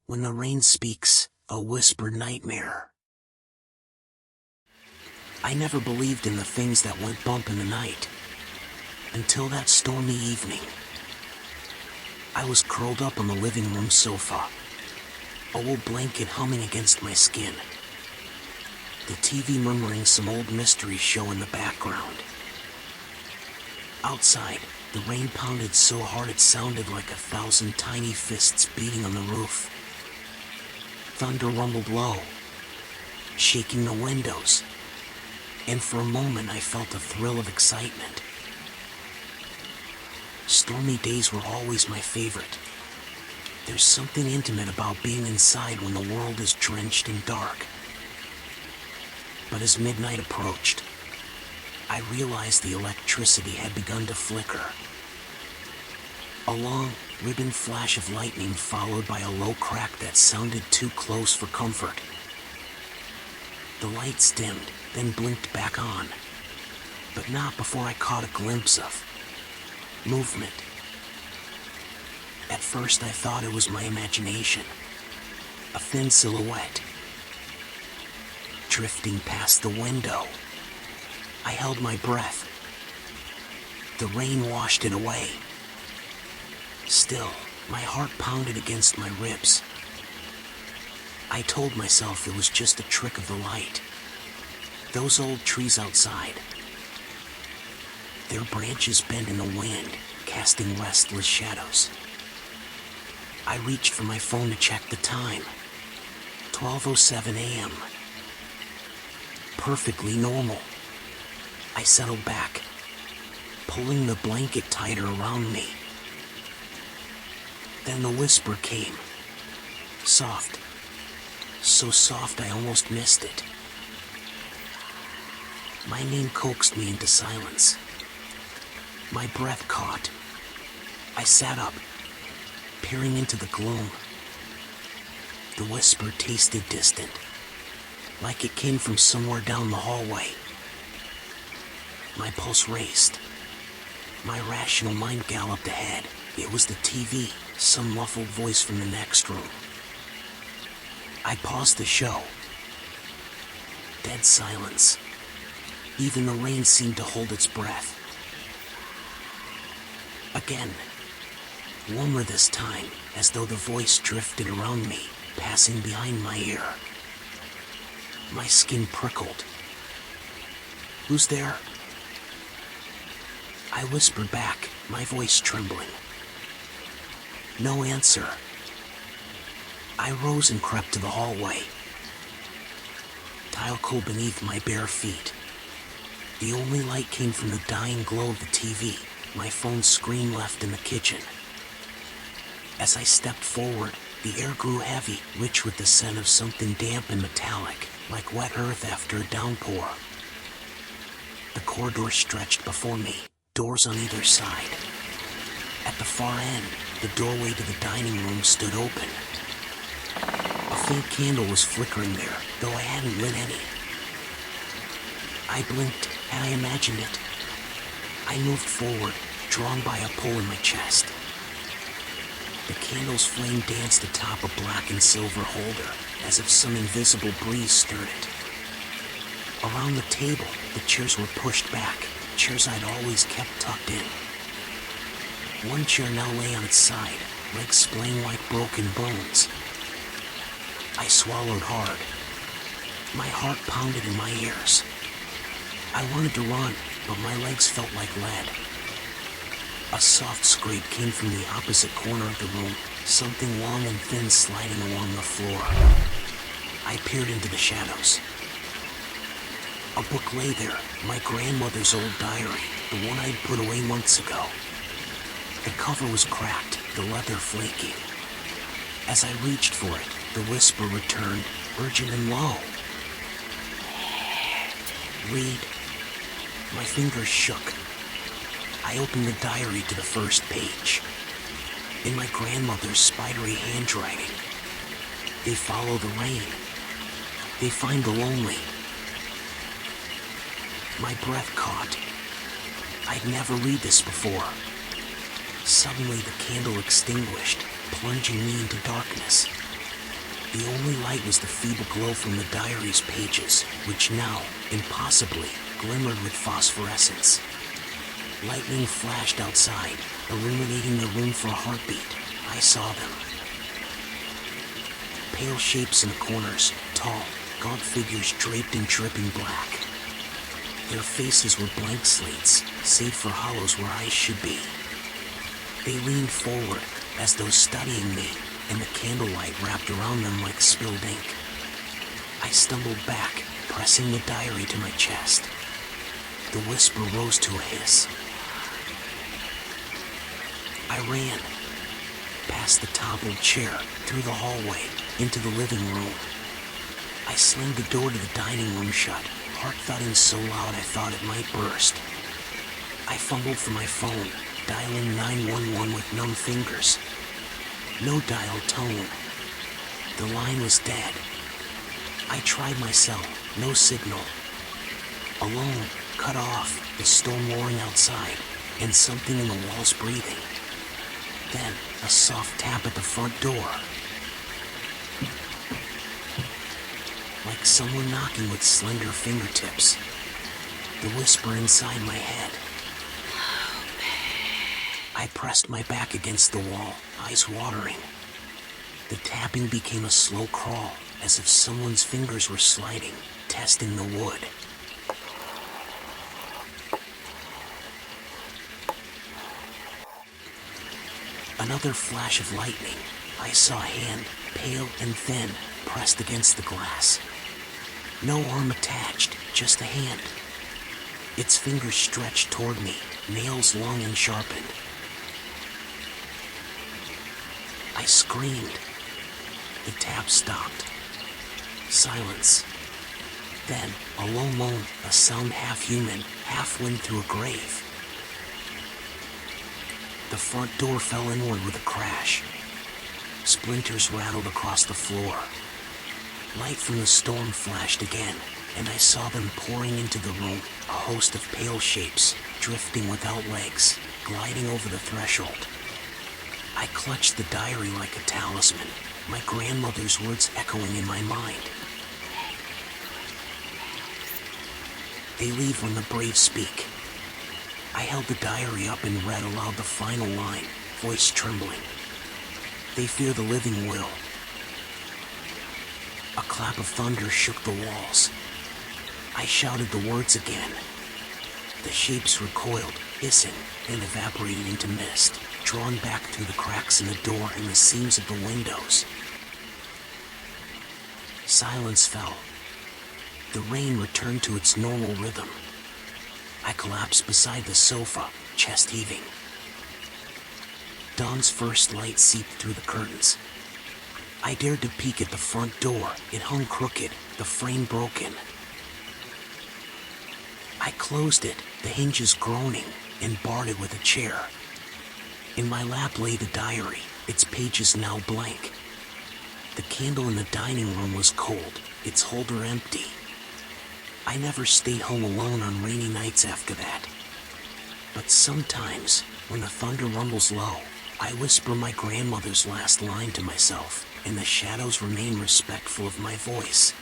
When the rain speaks, a whispered nightmare. I never believed in the things that went bump in the night. Until that stormy evening. I was curled up on the living room sofa, a wool blanket humming against my skin. The TV murmuring some old mystery show in the background. Outside, the rain pounded so hard it sounded like 1,000 tiny fists beating on the roof. Thunder rumbled low, shaking the windows, and for a moment I felt a thrill of excitement. Stormy days were always my favorite. There's something intimate about being inside when the world is drenched in dark. But as midnight approached, I realized the electricity had begun to flicker. A long, ribbon flash of lightning followed by a low crack that sounded too close for comfort. The lights dimmed, then blinked back on, but not before I caught a glimpse of movement. At first I thought it was my imagination, a thin silhouette, drifting past the window. I held my breath. The rain washed it away. Still, my heart pounded against my ribs. I told myself it was just a trick of the light. Those old trees outside, their branches bent in the wind, casting restless shadows. I reached for my phone to check the time. 12:07 a.m. Perfectly normal. I settled back, pulling the blanket tighter around me. Then the whisper came. Soft. So soft I almost missed it. My name coaxed me into silence. My breath caught. I sat up, peering into the gloom. The whisper tasted distant, like it came from somewhere down the hallway. My pulse raced. My rational mind galloped ahead. It was the TV, some muffled voice from the next room. I paused the show. Dead silence. Even the rain seemed to hold its breath. Again, warmer this time, as though the voice drifted around me, passing behind my ear. My skin prickled. "Who's there?" I whispered back, my voice trembling. No answer. I rose and crept to the hallway. Tile cold beneath my bare feet. The only light came from the dying glow of the TV, my phone's screen left in the kitchen. As I stepped forward, the air grew heavy, rich with the scent of something damp and metallic, like wet earth after a downpour. The corridor stretched before me, doors on either side. At the far end, the doorway to the dining room stood open. A faint candle was flickering there, though I hadn't lit any. I blinked, and I imagined it. I moved forward, drawn by a pull in my chest. The candle's flame danced atop a black and silver holder, as if some invisible breeze stirred it. Around the table, the chairs were pushed back, chairs I'd always kept tucked in. One chair now lay on its side, legs splaying like broken bones. I swallowed hard. My heart pounded in my ears. I wanted to run, but my legs felt like lead. A soft scrape came from the opposite corner of the room, something long and thin sliding along the floor. I peered into the shadows. A book lay there, my grandmother's old diary, the one I'd put away months ago. The cover was cracked, the leather flaking. As I reached for it, the whisper returned, urgent and low. "Read." My fingers shook. I opened the diary to the first page. In my grandmother's spidery handwriting, they follow the rain. They find the lonely. My breath caught. I'd never read this before. Suddenly the candle extinguished, plunging me into darkness. The only light was the feeble glow from the diary's pages, which now, impossibly, glimmered with phosphorescence. Lightning flashed outside, illuminating the room for a heartbeat. I saw them. Pale shapes in the corners, tall, gaunt figures draped in dripping black. Their faces were blank slates, save for hollows where eyes should be. They leaned forward, as though studying me, and the candlelight wrapped around them like spilled ink. I stumbled back, pressing the diary to my chest. The whisper rose to a hiss. I ran, past the toppled chair, through the hallway, into the living room. I slammed the door to the dining room shut, heart thudding so loud I thought it might burst. I fumbled for my phone, dialing 911 with numb fingers. No dial tone. The line was dead. I tried my cell, no signal. Alone, cut off, the storm roaring outside, and something in the walls breathing. Then, a soft tap at the front door. Like someone knocking with slender fingertips. The whisper inside my head. I pressed my back against the wall, eyes watering. The tapping became a slow crawl, as if someone's fingers were sliding, testing the wood. Another flash of lightning. I saw a hand, pale and thin, pressed against the glass. No arm attached, just a hand. Its fingers stretched toward me, nails long and sharpened. I screamed. The tap stopped. Silence. Then, a low moan, a sound half human, half wind through a grave. The front door fell inward with a crash. Splinters rattled across the floor. Light from the storm flashed again, and I saw them pouring into the room, a host of pale shapes, drifting without legs, gliding over the threshold. I clutched the diary like a talisman, my grandmother's words echoing in my mind. They leave when the brave speak. I held the diary up and read aloud the final line, voice trembling. They fear the living will. A clap of thunder shook the walls. I shouted the words again. The shapes recoiled, hissing, and evaporated into mist, drawn back through the cracks in the door and the seams of the windows. Silence fell. The rain returned to its normal rhythm. I collapsed beside the sofa, chest heaving. Dawn's first light seeped through the curtains. I dared to peek at the front door. It hung crooked, the frame broken. I closed it, the hinges groaning, and barred it with a chair. In my lap lay the diary, its pages now blank. The candle in the dining room was cold, its holder empty. I never stayed home alone on rainy nights after that. But sometimes, when the thunder rumbles low, I whisper my grandmother's last line to myself, and the shadows remain respectful of my voice.